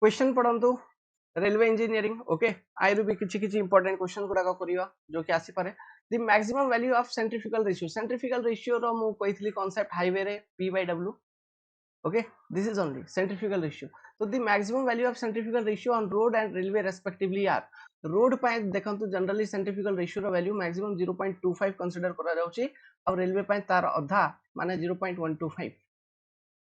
Question पढ़ंतु railway engineering okay आयरु भी किछि important question गुडा करिवा जो कि आसी पारे the maximum value of centrifugal ratio rho mu कहितली कांसेप्ट हाईवे रे p by w okay this is only centrifugal ratio so the maximum value of centrifugal ratio on road and railway respectively are road पाए देखंतु generally centrifugal ratio रो value maximum 0.25 consider करा जाउची और railway पाए तार अधा माने 0.125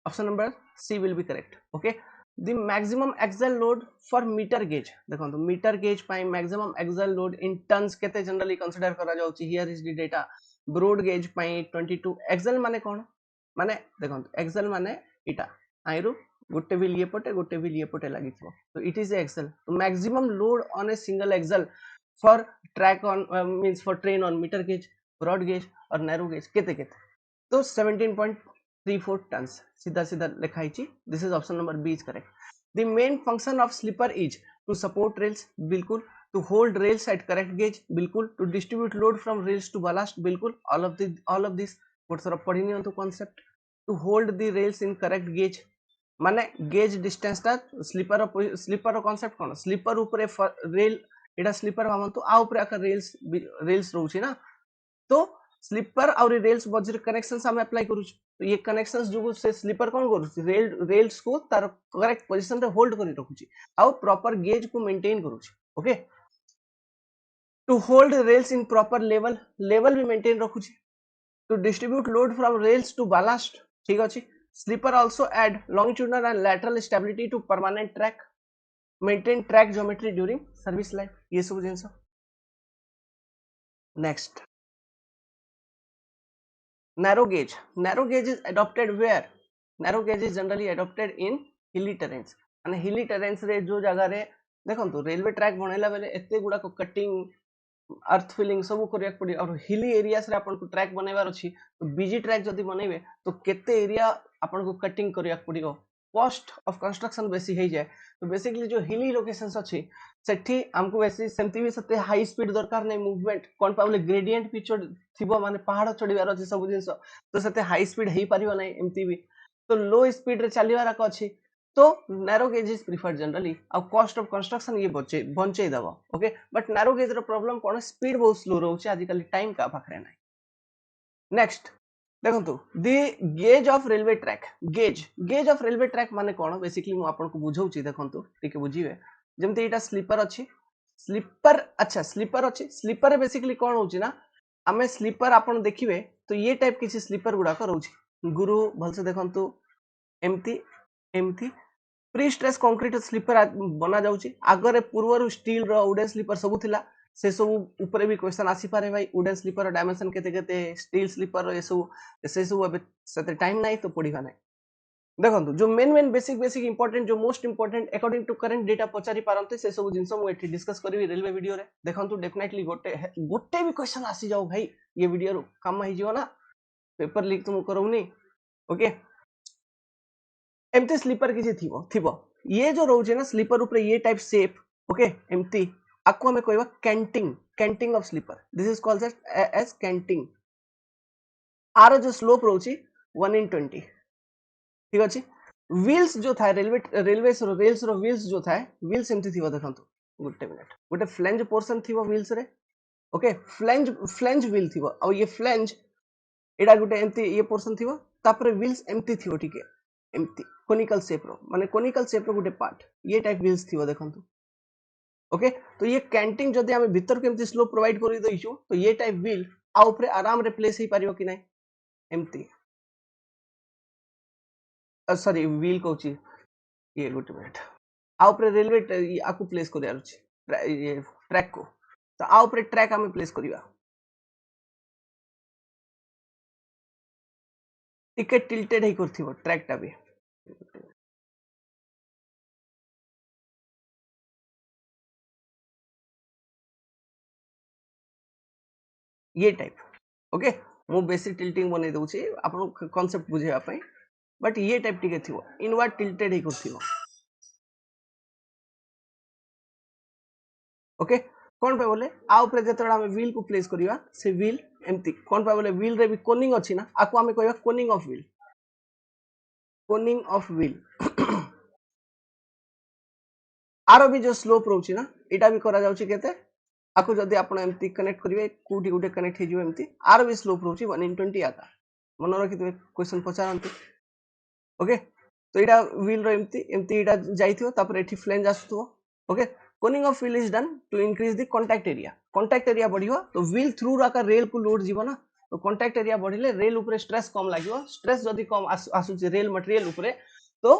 option number C will be correct okay the maximum axial load for meter gauge देखो meter gauge pi maximum axial load in tons केते जनरली कंसीडर करा जाउची here is the data broad gauge pi 22 axial माने कोन माने देखो axial माने इटा आइरु गोटे भी लिए पटे लागि थो तो इट इज एक्सेल तो maximum load on a single axle for track on means for train on metre gauge broad gauge और नैरो गेज केते केते तो 17.34 टन्स सीधा सीधा लिखा हिची this is option number B is correct the main function of sleeper is to support rails बिल्कुल to hold rails at correct gauge बिल्कुल to distribute load from rails to ballast बिल्कुल ऑल ऑफ दिस गोटे थोड़ा पढ़ी नियंतु concept to hold the rails in correct gauge माने gauge distance टा sleeper concept कोन स्लीपर ऊपर रेल एटा स्लीपर भावंतु आ ऊपर आका रेल्स रहउची ना तो स्लीपर और रेल्स मझे कनेक्शंस हम अप्लाई करू तो ये कनेक्शंस जो से स्लीपर कोन करू रेल्स को तार करेक्ट पोजीशन रे होल्ड करी रखुची आ प्रॉपर गेज को मेंटेन करूची okay to hold rails in proper level भी मेंटेन रखुची to distribute load from rails to ballast ठीक अछि sleeper also add longitudinal and lateral stability to permanent track maintain track geometry during service life ये सब जिंस next narrow gauge is adopted where narrow gauge is generally adopted in hilly terrains and hilly terrains रे जो जगह रे देखंतु railway track बनैला बेले एते गुडा को कटिंग अर्थ फिलिंग सब करिया पड़ी और हिली एरियास रे आपन को ट्रैक बनैबार अछि तो बीजी ट्रैक जदी बनैबे तो केते एरिया आपन को कटिंग करिया पड़िगो कॉस्ट ऑफ कंस्ट्रक्शन बेसी हे जाय तो बेसिकली जो हिली लोकेशंस अछि सेठी हमको बेसी सेमती भी सते हाई स्पीड दरकार नै मूवमेंट कोन पाबले ग्रेडिएंट पिच थिबो माने पहाड़ चढ़ीबार अछि सब जिंस तो सते हाई स्पीड हेई परिबो नै एमती भी तो लो स्पीड रे चलीबार का अछि तो narrow gauge is preferred generally और कॉस्ट ऑफ कंस्ट्रक्शन ये बंचे दबो ओके बट नैरो गेज रो प्रॉब्लम कोन स्पीड बहुत स्लो रहउछि आजिकल टाइम का पाखरे नै नेक्स्ट देखंतु the gauge of railway track gauge of railway track माने कोन बेसिकली मु आपन को बुझौछि देखंतु ठीक बुझिबे जेमते एटा स्लीपर अछि स्लीपर अच्छा स्लीपर अछि स्लीपर बेसिकली कोन होछि ना हमें स्लीपर आपन देखिबे तो ये टाइप किछि स्लीपर गुडा को रहउछि गुरु भलसे देखंतु एमती एमती प्री स्ट्रेस कंक्रीट स्लीपर बना जाउछि आगरे पूर्वरु स्टील रो वुडन स्लीपर सब थिला से सब ऊपर भी क्वेश्चन आसी पारे भाई वुडन स्लीपर डायमेंशन केते केते स्टील स्लीपर ये सब से सब अबे सते टाइम नाही तो पढिबा नाही देखंतु जो मेन बेसिक इंपोर्टेंट जो most important according to current data पचारि पारंते से सब जिंस मु एठी डिस्कस करबी रेलवे वीडियो रे देखंतु डेफिनेटली गोटे भी क्वेश्चन आसी जाओ भाई ये वीडियो रो काम ही जियो ना पेपर लीक तुम करौनी ओके एमती स्लीपर किसी थिबो ये जो रहउचे ना स्लीपर ऊपर ये टाइप शेप ओके एमती आपको हमें कहबा canting of sleeper this is called as canting आरो जो स्लोप रहउची 1/20 ठीक अछि व्हील्स जो था रेल्वेस रो व्हील्स जो था व्हील्स एमती थिबो देखंतु गुटे मिनिट गुटे फ्लेंज पोर्शन थिबो व्हील्स रे ओके फ्लेंज व्हील थिबो और ये फ्लेंज एडा गुटे एमती ये पोर्शन थिबो तापर व्हील्स एमती थिबो ठीक है एमती कोनिकल शेप रो माने कोनिकल शेप रो गुटे पार्ट ये टाइप व्हील्स थिबो देखंतु ओके तो ये कैंटिंग जदी हमें भीतर केमती स्लोप प्रोवाइड करि दैछु तो ये टाइप व्हील आ ऊपर आराम रे प्लेस ही पारियो कि नै एमती सॉरी व्हील कोची ये गुटे मिनिट आ ऊपर रेलवे आकु प्लेस करियार अछि ये ट्रैक को तो आ ऊपर ट्रैक हमें प्लेस करिवा टिके टिल्टेड ही करथिबो ट्रैक टा भी ये टाइप ओके मु बेसिक टिल्टिंग बनै दउछि आपन कांसेप्ट बुझेबा पई बट ये टाइप टिके थिबो इनवर्ड टिल्टेड ही करथिबो ओके कोन पे बोले आ ऊपर जतरा हम व्हील को प्लेस करिवा से व्हील एम्ति कोन पे बोले व्हील रे भी कोनिंग अछि ना आको हमें कहबा कोनिंग ऑफ व्हील आरो भी जो स्लोप रोची ना एटा भी करा जाउची केते आको जदी आपण एमती कनेक्ट करिवे कोठी गुटे कनेक्ट हे जिवो एमती आरो भी स्लोप रोची 1 in 20 आका मन रखि दिबे क्वेश्चन पचारंतु ओके तो एटा व्हील रो एमती एमती एटा जाइथियो तापर एठी फ्लेंज आसुथो okay coning of wheel is done to increase the contact area बढ़ियो तो व्हील थ्रू राका रेल को लोड जीवो ना तो कांटेक्ट एरिया बढ़िले रेल ऊपर स्ट्रेस कम लागियो स्ट्रेस जदी कम आसुची रेल मटेरियल ऊपर तो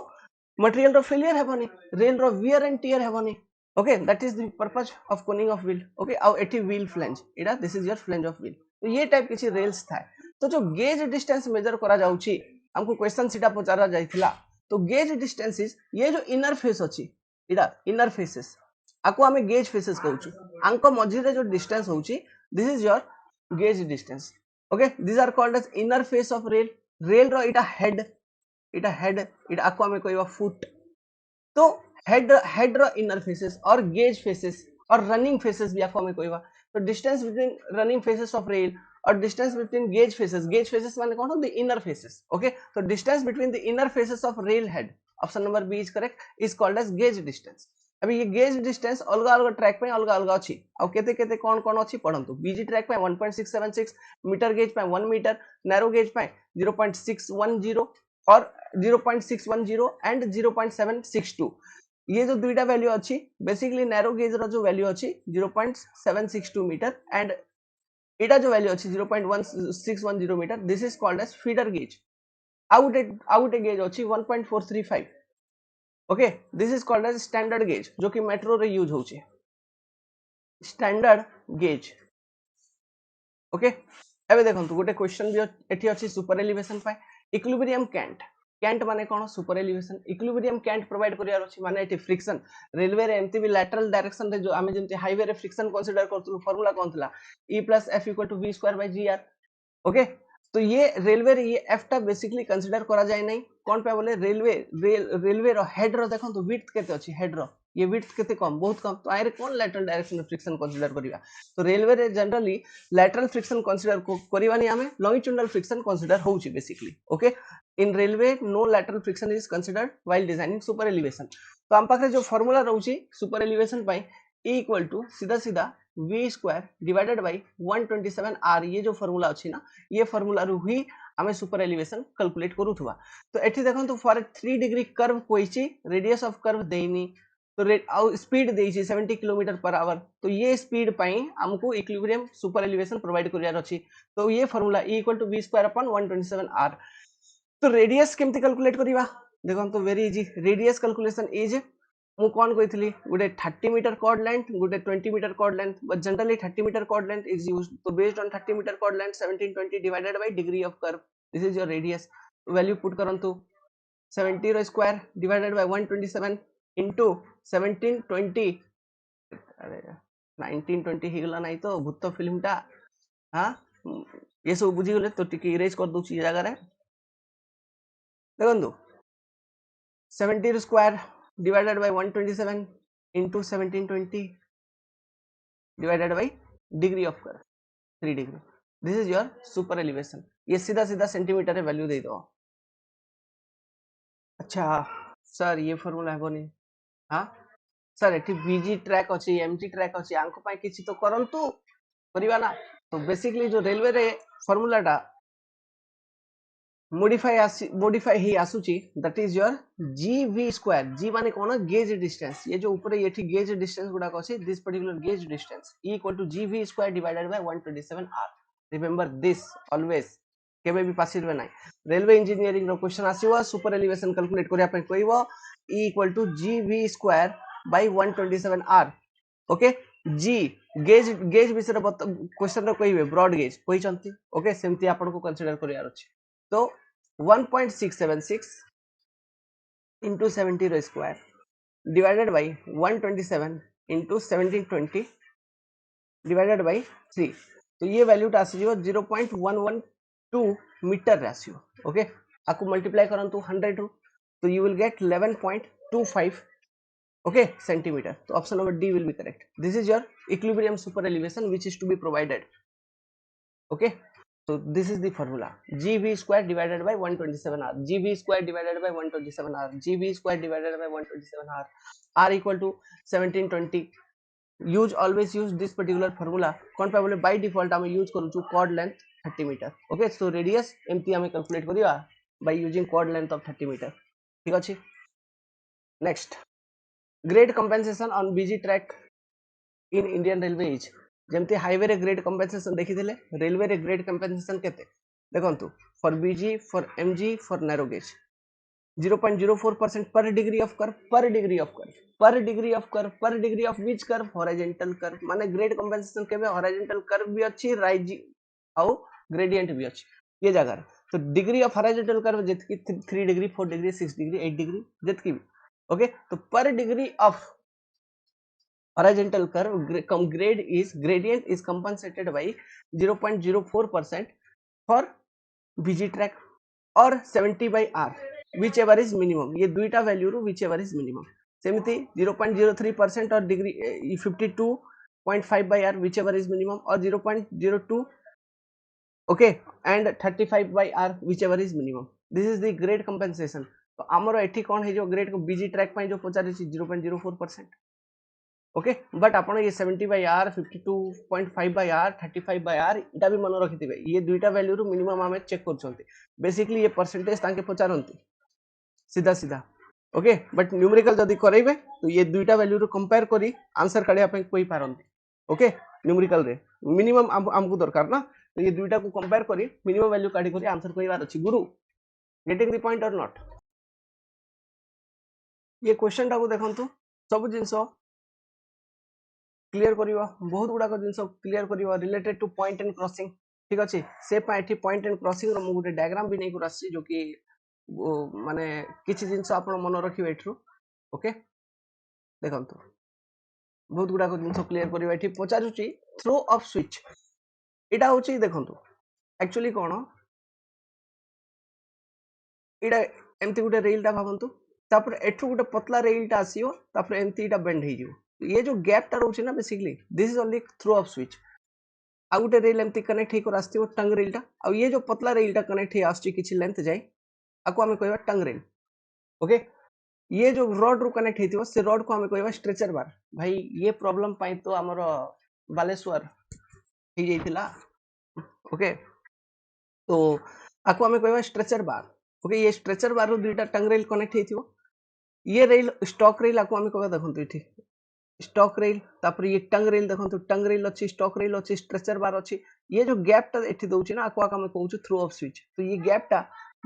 मटेरियल रो फेलियर हेबनी रेल रो वियर एंड टियर हेबनी okay that is the purpose of coning of wheel okay आउ एठी व्हील फ्लेंज एटा this is your flange of wheel तो ये टाइप किछि रेल्स थाए तो जो गेज डिस्टेंस मेजर करा जाउची हमको क्वेश्चन सीटा पचारा जाइथिला तो गेज डिस्टेंस इज ये जो इनर फेस अछि एटा इनर फेसेस आको हमें गेज फेसेस कहउछु आंको मझी रे जो डिस्टेंस होउची this is your gauge distance okay this are called as inner face of rail rail रो एटा हेड एटा आको हमें कहबा फुट तो हेड रो इनर फेसेस और गेज फेसेस और रनिंग फेसेस भी आको हमें कहबा तो distance between running faces of rail और डिस्टेंस बिटवीन गेज फेसेस माने कोन द इनर फेसेस ओके तो distance between the inner faces of rail head option number B is correct is called as gauge distance अभी ये gauge distance अलग अलग track पे अलग अलग अछि आ केते केते कोन कोन अछि पढंतु बीजी ट्रैक पे 1.676 मीटर गेज पे 1 मीटर नैरो गेज पे 0.610 और 0.610 एंड 0.762 ये जो दुईटा वैल्यू अछि बेसिकली नैरो गेज रो जो वैल्यू अछि 0.762 मीटर एंड एटा जो वैल्यू अछि 0.1610 metre this is called as feeder gauge out gauge अछि 1.435 okay this is called as standard gauge जो कि मेट्रो रे यूज होचे स्टैंडर्ड गेज ओके एबे देखंतु गोटे क्वेश्चन भी एठी अछि सुपर एलिवेशन पाए इक्विलिब्रियम कैंट माने कोन super elevation equilibrium cant provide करियार अछि माने एठी फ्रिक्शन रेलवे रे एमती भी लैटरल डायरेक्शन रे जो आमे जेमती हाईवे रे फ्रिक्शन कंसीडर करतु फार्मूला कोन थला E + F = V2/GR ओके तो ये रेलवे रे ये F टा बेसिकली कंसीडर करा जाय नै कोन पे बोले रेलवे रो हेड रो देखंतु विड्थ केते अछि हेड रो ये विड्थ केते कम बहुत कम तो आइरे कोन लैटरल डायरेक्शन में फ्रिक्शन कंसीडर करिवा तो रेलवे रे जनरली लैटरल फ्रिक्शन कंसीडर करिवानी हमें लॉन्गिट्यूडनल फ्रिक्शन कंसीडर होउची basically okay in railway no lateral friction is considered while designing super elevation तो हम पाखरे जो फार्मूला रहउची सुपर एलिवेशन पाई E = सीधा सीधा v² डिवाइडेड बाय 127 r ये जो फार्मूला अछि ना ये फार्मूला रु ही हमें सुपर एलिवेशन कैलकुलेट करूथुवा तो एठी देखंतु फॉर 3 डिग्री कर्व कोइची रेडियस ऑफ कर्व देइनी तो स्पीड देइची 70 किलोमीटर पर आवर तो ये स्पीड पाई हमको इक्विलिब्रियम सुपर एलिवेशन प्रोवाइड करियार अछि तो ये फार्मूला E = v² / 127 r तो रेडियस केमति कैलकुलेट करिवा देखंतु very easy radius calculation is मु कोन कहितली गुटे 30 मीटर कॉर्ड लेंथ गुटे 20 metre chord length but generally 30 metre chord length is used तो based on 30 metre chord length 1720 divided by degree of curve this is your radius value put करंतु 70 रो square divided by 127 into 1720 अरे 1920 हिगला नाही तो भूत film टा हां ये सब बुझी गले तो टिके इरेज कर दोची ये जगह रे देखंतु 70 रो square divided by 127 into 1720 divided by degree of curve 3 degree this is your super elevation ये सीधा सीधा सेंटीमीटर रे वैल्यू दे दो अच्छा सर ये फार्मूला है बनी हां सर एठी बीजी ट्रैक अछि एमटी ट्रैक अछि आंको पाई किछि तो करंतु करिवा ना तो बेसिकली जो रेलवे रे फार्मूला टा modify ही आसुची that is your gv² g माने कोन गेज डिस्टेंस ये जो ऊपर ये गेज डिस्टेंस गुडा अछि this particular gauge distance E = gv² divided by 127 r remember this always केबे भी पासिल में नाही रेलवे इंजीनियरिंग रो क्वेश्चन आसीबो सुपर एलिवेशन कैलकुलेट करिया पे कहइबो E = gv² by 127 r okay g gauge विषय क्वेश्चन रो कहइबे ब्रॉड गेज कहि चंती ओके सेमती आपन को कंसीडर करियार अछि तो 1.676 into 70 रो square divided by 127 into 1720 divided by 3 तो ये वैल्यू टा आसीजो 0.112 मीटर रेशियो ओके आपको मल्टीप्लाई करंतु 100 रो तो you will get 11.25 okay centimetre तो option number D will be correct this is your equilibrium super elevation which is to be provided okay So this is the formula: gv square divided by 127 r, gv square divided by 127 r, gv square divided by 127 r equal to 1720. Use always use this particular formula कौन पे बोले by default आम use करूँ chord length 30 metre okay so radius एमती आम calculate करिया by using chord length of 30 metre ठीक अछि next grade compensation on BG track in Indian railway is जमती हाईवे रे ग्रेड कंपेंसेशन देखिथिले रेलवे रे ग्रेड कंपेंसेशन केते देखंतु for BG for MG for narrow gauge 0.04% per degree of curve per degree of curve per degree of curve per degree of which curve horizontal curve माने grade compensation केबे horizontal curve भी अछि rise आउ gradient भी अछि ये जगह रे तो डिग्री ऑफ horizontal curve जेतकी 3 डिग्री 4 डिग्री 6 डिग्री 8 डिग्री जेतकी भी ओके तो per degree of horizontal curve grade is gradient is compensated by 0.04% for VG track or 70 by R which ever is minimum ये दुईटा वैल्यू रू which ever is minimum सेमिति 0.03% और degree 52.5 by R which ever is minimum और 0.02 okay and 35 by R which ever is minimum this is the grade compensation तो आमर एठी कोन हे जो grade को बीजी ट्रैक पई जो पचारि 0.04% ओके बट आपण ये 70 by R 52.5 by R 35 by R इटा भी मन रखिथिबे ये दुईटा वैल्यू रू मिनिमम हमें चेक करछंती बेसिकली ये परसेंटेज ताके पचारंती सीधा सीधा ओके बट न्यूमेरिकल जदी करैबे तो ये दुईटा वैल्यू रू कंपेयर करी आंसर काढिया पे कोई पारंती ओके न्यूमेरिकल रे मिनिमम हमकु दरकार ना तो ये दुईटा को कंपेयर करी मिनिमम वैल्यू काढी करी आंसर कइवार अछि गुरु गेटिंग द पॉइंट और नॉट ये क्वेश्चन टाको देखंतु सब जिंसो क्लियर करिवा बहुत गुडा को जिंसो क्लियर करिवा related to point and crossing ठीक अछि से पाइटी पॉइंट एंड क्रॉसिंग रो मु गुटे डायग्राम भी नै करछि जो कि माने किछि जिंसो आपण मन रखिबे एठरू ओके देखंतु बहुत गुडा को जिंसो क्लियर करिवा एठी पचारुछि थ्रो ऑफ स्विच एटा होछि देखंतु एक्चुअली कोन एटा एमती गुटे रेल टा भाबंतु तापर एठू गुटे पतला रेल टा आसीओ तापर एमती एटा बेंड हे जिवो ये जो गैप टा रोछि ना basically this is only throw of switch आ गुटे रेल एमती कनेक्ट हे कर आस्तिओ टंग रेल टा आ ये जो पतला रेल टा कनेक्ट हे आस्छि किछि लेंथ जाय आको हमें कहबा टंग रेल ओके ये जो रॉड रू कनेक्ट हेतिबो से रॉड को हमें कहबा स्ट्रेचर बार भाई ये प्रॉब्लम पाई तो हमर बालेश्वर हे जैतिला ओके तो आको हमें कहबा स्ट्रेचर बार ओके ये स्ट्रेचर बार रू दुईटा टंग रेल कनेक्ट हेतिबो ये रेल स्टॉक रेल आको हमें कहबा देखंतु एठी स्टॉक रेल तापर ये टंग रेल देखंतु टंग रेल अछि स्टॉक रेल अछि स्ट्रेचर बार अछि ये जो गैप टा एठी दउछि ना आको हमें कहउछु थ्रो ऑफ स्विच तो ये गैप टा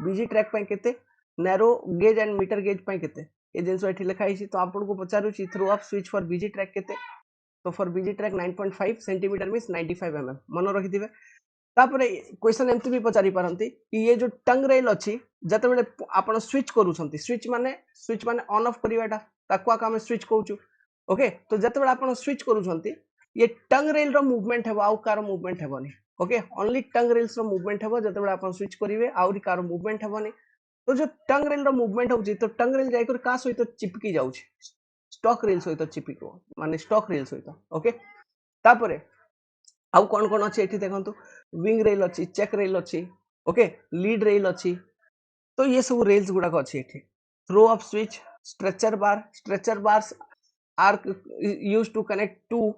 बीजी ट्रैक पई केते narrow gauge and metre gauge पई केते ये जिंसो एठी लिखा हिछि तो आपन को पचारुछि throw of switch for BG track केते तो for BG track 9.5 centimetre means 95 mm मन रखिथिबे तापरे क्वेश्चन एमती भी पचारि पारंती कि ये जो टंग रेल अछि जते बेले आपण स्विच करूछंती स्विच माने ऑन ऑफ करिवाटा ताको आका हम स्विच कहउछु ओके तो जते बेले आपण स्विच करूछंती ये टंग रेल रो मूवमेंट हेबो आउ कार मूवमेंट हेबोनी ओके ओनली टंग रेल्स रो मूवमेंट हेबो जते बेले आपण स्विच करिवे आउरी कार मूवमेंट हेबोनी तो जो टंग रेल रो मूवमेंट होउची तो टंग रेल जाय कर का सहित चिपकी जाउची स्टॉक रेल सहित चिपको माने स्टॉक रेल सहित ओके तापरे आउ कोन कोन अछि एठी देखंतु विंग रेल अछि चेक रेल अछि ओके लीड रेल अछि तो ये सब रेल्स गुडा को अछि एठी throw of switch stretcher bars are used to connect two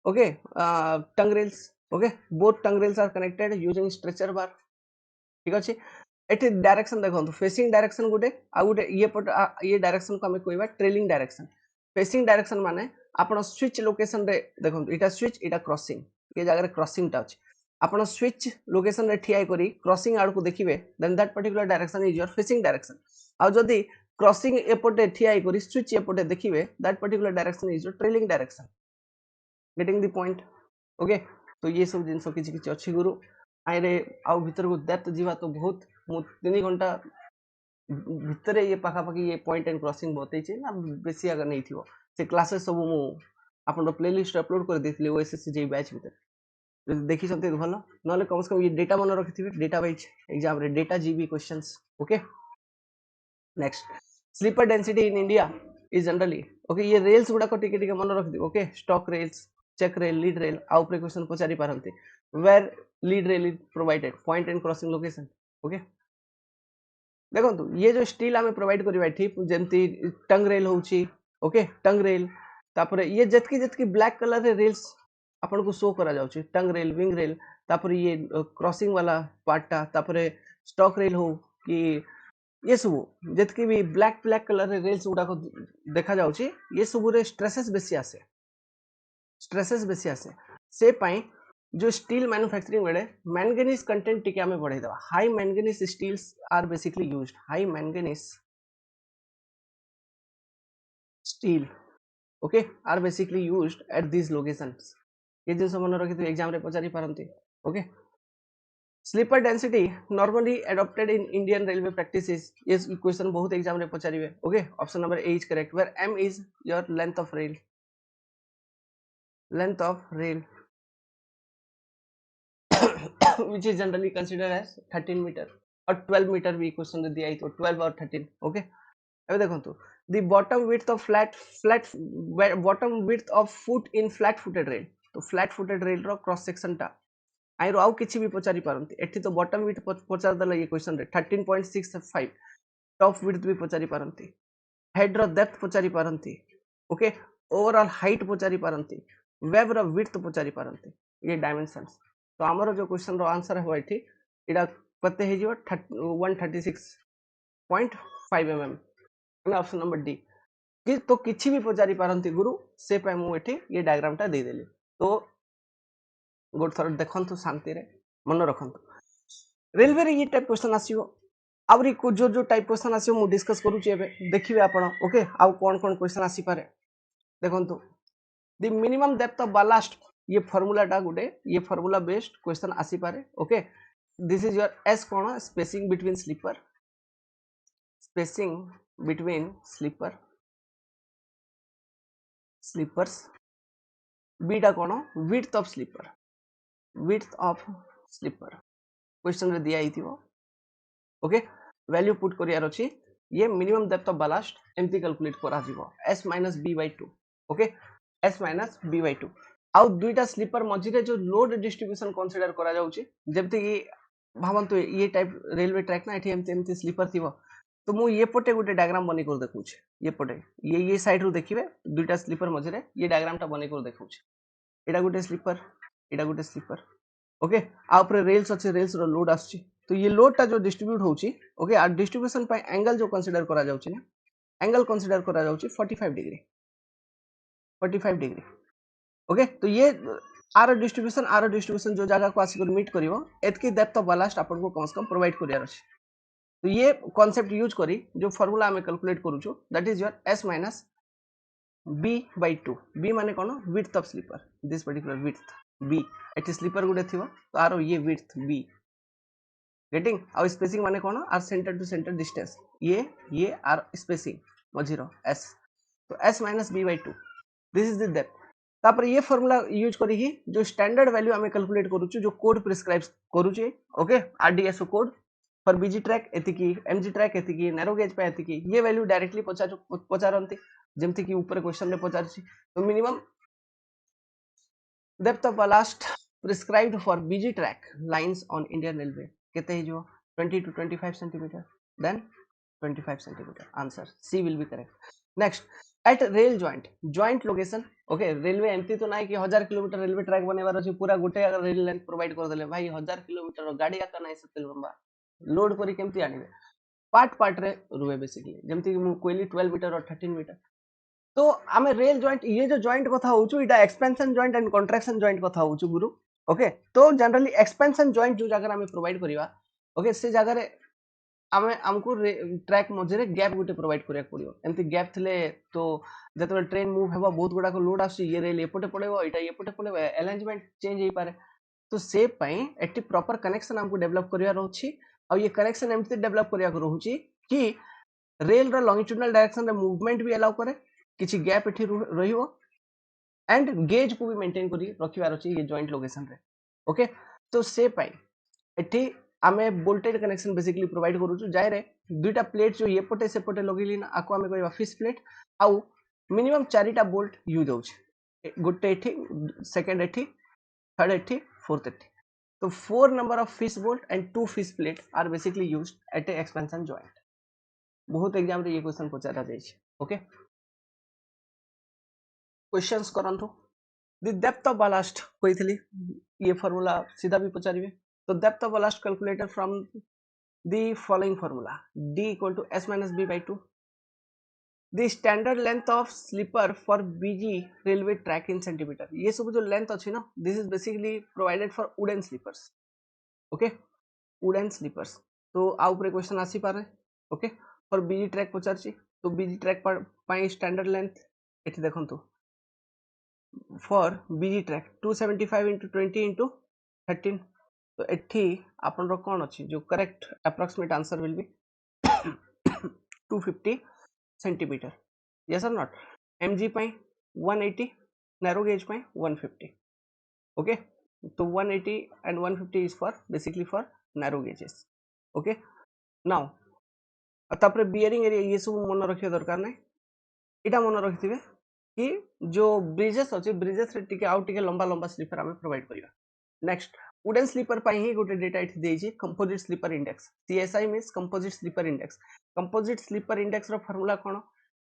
okay tongue rails okay both tongue rails are connected using stretcher bar ठीक अछि एठी डायरेक्शन देखंतु फेसिंग डायरेक्शन गुटे आ गुटे ये पट ये डायरेक्शन को हमें कहबा ट्रेलिंग डायरेक्शन फेसिंग डायरेक्शन माने आपण स्विच लोकेशन रे देखंतु एटा स्विच एटा क्रॉसिंग ये जगह रे क्रॉसिंग टा अछि आपण स्विच लोकेशन रे ठियाई करी क्रॉसिंग आड़ को देखिबे then that particular direction is your facing direction आ जदी क्रॉसिंग एपटे ठियाई करी स्विच एपटे देखिबे that particular direction is your trailing direction getting the point okay तो ये सब जिंसो किछि किछि अछि गुरु आइरे आउ भीतर को डेप्थ जीवा तो बहुत 3 घंटा भीतर ये पाखा पाखी ये पॉइंट एंड क्रॉसिंग बतै छै ना बेसी अगर नहीं थिवो से क्लासेस सब मु आपन प्लेलिस्ट अपलोड कर देथिले ओएसएससी जे बैच भीतर देखि सते भलो नले कम से कम ये डेटा मन रखिथिबे डेटा वाइज एग्जाम रे डेटा जीबी questions okay next sleeper density in India is generally okay ये रेल्स गुडा को टिके टिके मन रखि ओके stock rails check rail lead rail आउ प्रे क्वेश्चन पचारि पारंती where lead rail is provided, point and crossing location. ओके देखो ये जो स्टील आम प्रोवाइड करवा जमती टंग रेल होची ओके टंग रेल तापर ये जतकी जतकी ब्लैक कलर रे रेल्स आपन को शो करा जाउची टंग रेल विंग रेल तापर ये क्रॉसिंग वाला पार्टा तापर स्टॉक रेल हो कि ये सब जतकी भी ब्लैक ब्लैक कलर रे रेल्स गुडा को देखा जाउची ये सब रे स्ट्रेसेस बेसी आसे से पाई जो स्टील मैन्युफैक्चरिंग बेले मैंगनीज कंटेंट टिके हमें बढ़ाई दवा high manganese steels are basically used high manganese steel okay are basically used at this locations ये जिन मन रखि एग्जाम रे पचारि पारंती ओके sleeper density normally adopted in Indian railway practices ये क्वेश्चन बहुत एग्जाम रे पचारिबे okay option number A is correct where m is your length of rail which is generally considered as 13 meter or 12 meter भी question दिया ही तो 12 और 13 okay अब देखो तो the bottom width of bottom width of foot in flat footed rail तो flat footed rail रो cross section टा आइरो आउ किछि भी पचारि पारंती एठी तो बॉटम विड्थ पचार दला ये क्वेश्चन रे 13.65 टॉप विड्थ भी पचारि पारंती हेड रो डेप्थ पचारि पारंती ओके ओवरऑल हाइट पचारि पारंती वेब रो विड्थ पचारि पारंती ये डायमेंशंस तो आमर जो क्वेश्चन रो आंसर है ये इटा कते हे जिवो 136.5 mm ऑप्शन नंबर डी कि तो किछि भी पचारि पारंती गुरु से पे मु एठी ये डायग्राम टा दे देली तो गोट थर देखंतु शांति रे मन रखंतु रेलवे रे ये टाइप क्वेश्चन आसीबो आवरी को जो टाइप क्वेश्चन आसीबो मु डिस्कस करू छी एबे देखिबे आपण ओके आउ कोन कोन क्वेश्चन आसी पारे देखंतु the minimum depth of ballast ये फार्मूला टा गुटे ये फार्मूला बेस्ड क्वेश्चन आसी पारे okay this is your S कोन स्पेसिंग बिटवीन स्लीपर्स बी टा कोन विड्थ ऑफ स्लीपर क्वेश्चन रे दिया हिथिबो ओके वैल्यू पुट करियार अछि ये मिनिमम डेप्थ ऑफ बालास्ट एमती कैलकुलेट करा जिवो s - b/2 okay s - b/2 आउ दुईटा स्लीपर मझिरे जो लोड डिस्ट्रीब्यूशन कंसीडर करा जाउची जेमति कि भावंतु ये टाइप रेलवे ट्रैक ना एठी एमती स्लीपर थिबो तो मु ये पटे गुटे डायग्राम बनी कर देखुची ये पटे ये साइड रो देखिबे दुईटा स्लीपर मझिरे ये डायग्राम टा बनी कर देखुची एटा गुटे स्लीपर ओके आ ऊपर रेल्स अछि रेल्स रो लोड आछि तो ये लोड टा जो डिस्ट्रीब्यूट होउची ओके आ डिस्ट्रीब्यूशन पाई एंगल जो कंसीडर करा जाउची ना एंगल कंसीडर करा जाउची 45 डिग्री ओके तो ये आर डिस्ट्रीब्यूशन जो जगह को आसिक मीट करिवो एतकी डेप्थ ऑफ बालास्ट आपन को कम से कम प्रोवाइड करियार अछि तो ये कांसेप्ट यूज करी जो फार्मूला हमें कैलकुलेट करूछु that is your s - b/2 b माने कोन width of sleeper this particular width b एटी स्लीपर गुडे थिवो तो आरो ये विड्थ b गेटिंग आ स्पेसिंग माने कोन आर सेंटर टू सेंटर डिस्टेंस ये आर स्पेसिंग मझिरो s तो s - b/2 this is the depth तापर ये फार्मूला यूज करी ही जो स्टैंडर्ड वैल्यू हमें कैलकुलेट करूछु जो code prescribe करूछु okay RDSO code for BG track एतिकी एमजी ट्रैक एतिकी नैरो गेज पे एतिकी ये वैल्यू डायरेक्टली पचारंती जेमति कि ऊपर क्वेश्चन में पचारछि तो minimum depth of ballast prescribed for BG track lines on Indian railway केते हे जो 20 to 25 centimetre then 25 centimetre answer C will be correct next at rail joint location okay railway एमती तो नाही कि 1000 किलोमीटर रेलवे ट्रैक बनेबार अछि पूरा गोटे अगर रेल लाइन प्रोवाइड कर देले भाई 1000 किलोमीटर गाड़ी आका नाही सते लंबा लोड करी केमती आनिबे पार्ट रे रुवे बेसिकली जेमती कि मु कोइली 12 मीटर और 13 मीटर तो आमे रेल जॉइंट ये जो जॉइंट कथा होचु इटा expansion joint and contraction joint कथा होचु गुरु ओके तो जनरली एक्सपेंशन जॉइंट जो जगह हमें प्रोवाइड करिवा ओके से जगह रे आमे हमको ट्रैक मझे गैप गोटे प्रोवाइड करिया पड़ियो एमती गैप थिले तो जतबे ट्रेन मूव हेबो बहुत गुडा को लोड आसी ये रेल एपटे पड़ेबो इटा एपटे पड़ेबो अरेंजमेंट चेंज हेई पारे तो से पई एटी प्रॉपर कनेक्शन हमको डेवलप करिया रहउची आ ये कनेक्शन एमती डेवलप करिया रहउची कि रेल रो लॉन्गिट्यूडिनल डायरेक्शन रे मूवमेंट भी अलाउ करे किछि गैप एठी रहिबो एंड गेज को भी मेंटेन करी रखिबार अछि ये जॉइंट लोकेशन रे ओके तो से पई एठी आमे बोल्टेड कनेक्शन बेसिकली प्रोवाइड करूछु जाय रे दुईटा प्लेट जो ये पटे से पटे लगेली ना आको आमे कहबा फिश प्लेट आउ मिनिमम 4टा बोल्ट यूज होउछ गोटे एठी सेकंड एठी थर्ड एठी फोर्थ एठी तो 4 number of fish bolt and 2 fish plate are basically used at a expansion joint. बहुत एग्जाम रे ये क्वेश्चन पचारा जाय छै. ओके क्वेश्चंस करंतु द डेप्थ ऑफ ballast कहितली ये फार्मूला सीधा भी पचारिबे. तो depth of ballast calculated from the following formula: d equal to s minus b by 2. The standard length of slipper for BG railway track in centimeter. ये सब जो length अच्छी ना, this is basically provided for wooden sleepers. Okay, wooden sleepers. तो आ ऊपर question आसी पारे. Okay for BG track पचारछि. तो बीजी ट्रैक पाई स्टैंडर्ड लेंथ एठी देखंतु for BG track 275 into 20 into 13. तो एठी आपन कोन अछि जो correct approximate answer will be 250 centimetre. yes or not? mg pi 180, narrow gauge pi 150. Okay तो 180 and 150 is for basically for narrow gauges. Okay now तापर bearing area ये सब मन रखिया दरकार नै. इटा मन रखिथिबे कि जो ब्रिजेस अछि ब्रिजेस रे टिके आउ टिके लंबा लंबा स्लीपर हमें प्रोवाइड करिया. नेक्स्ट वुडन स्लीपर पाई ही गोटे डेटा इठ देछि composite sleeper index. CSI means composite sleeper index. Composite sleeper index रो फार्मूला कोन?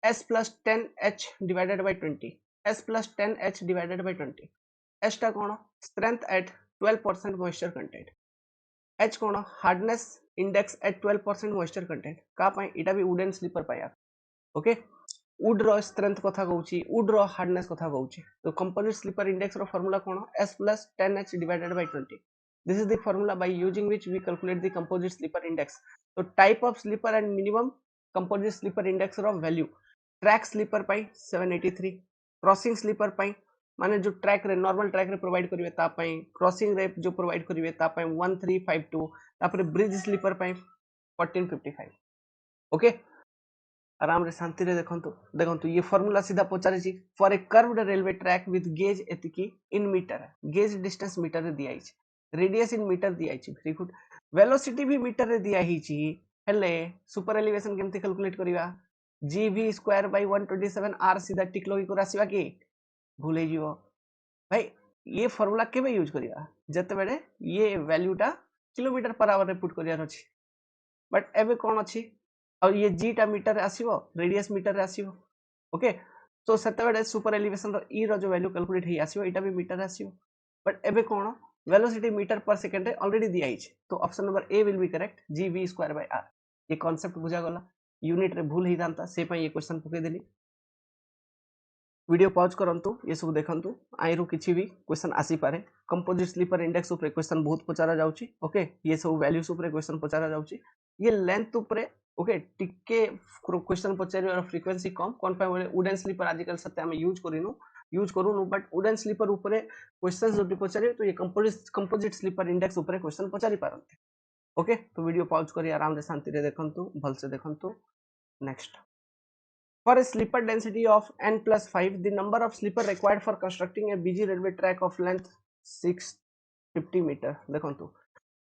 S plus 10H divided by 20. S plus 10H divided by 20. S टा कोन? Strength at 12% moisture content. H कोन? Hardness index at 12% moisture content. का पाई इटा भी wooden sleeper पाया. ओके वुड रो स्ट्रेंथ कथा कहूची, वुड रो हार्डनेस कथा कहूची. तो कंपोजिट स्लीपर इंडेक्स रो फार्मूला कोन? S plus 10H divided by 20. This is the formula by using which we calculate the composite sleeper index. So type of sleeper and minimum composite sleeper index row value. Track sleeper पाई 783. Crossing sleeper पाई माने जो track रे normal track रे provide करिवे ता पाई, crossing रे जो provide करिवे ता पाई 1352. तापर ब्रिज स्लीपर पाई 1455. ओके आराम रे शांति रे देखंतु ये फार्मूला सीधा पचारे छी for a curved railway track with gauge एतिकी in metre. Gauge distance metre रे दिया छी, रेडियस इन मीटर दिया छी. Very good. वेलोसिटी भी मीटर रे दिया ही छी. हेले सुपर एलिवेशन केमती कैलकुलेट करिवा? gv स्क्वायर बाय 127 r सीधा टिक लगी कर आसीबा कि भूल हे जीवो भाई. ये फार्मूला केबे यूज करिया? जते बेले ये वैल्यूटा किलोमीटर पर आवर रे पुट करियार अछि. बट एबे कोन अछि और ये g टा मीटर रे आसीबो, रेडियस मीटर रे आसीबो. ओके तो सते बेले सुपर एलिवेशन रो e रो जो वैल्यू कैलकुलेट हे आसीबो एटा भी मीटर रे आसीबो. बट एबे कोन वेलोसिटी मीटर पर सेकंड रे ऑलरेडी दिया हिच. तो option number A will be correct. gv square bye r. ये कांसेप्ट बुझा गला. यूनिट रे भूल ही जानता से पई ये क्वेश्चन पके देली. वीडियो पॉज करंतु ये सब देखंतु आइरु किछि भी क्वेश्चन आसी पारे. कंपोजिट स्लीपर इंडेक्स ऊपर क्वेश्चन बहुत पचारा जाउची. ओके ये सब वैल्यूज ऊपर क्वेश्चन पचारा जाउची. ये लेंथ ऊपर ओके टिके क्वेश्चन पचारिवार फ्रीक्वेंसी कम कोन पे वुडन स्लीपर आजकल सत्य हम यूज करूनु बट वुडन स्लीपर ऊपर क्वेश्चन जदि पचारे तो ये कंपोजिट स्लीपर इंडेक्स ऊपर क्वेश्चन पचारि पारंते. ओके तो वीडियो पॉज करी आराम से शांति रे देखंतु भल से देखंतु. Next for a slipper density of n plus 5 the number of slipper required for constructing a BG railway track of length 650 meter. देखंतु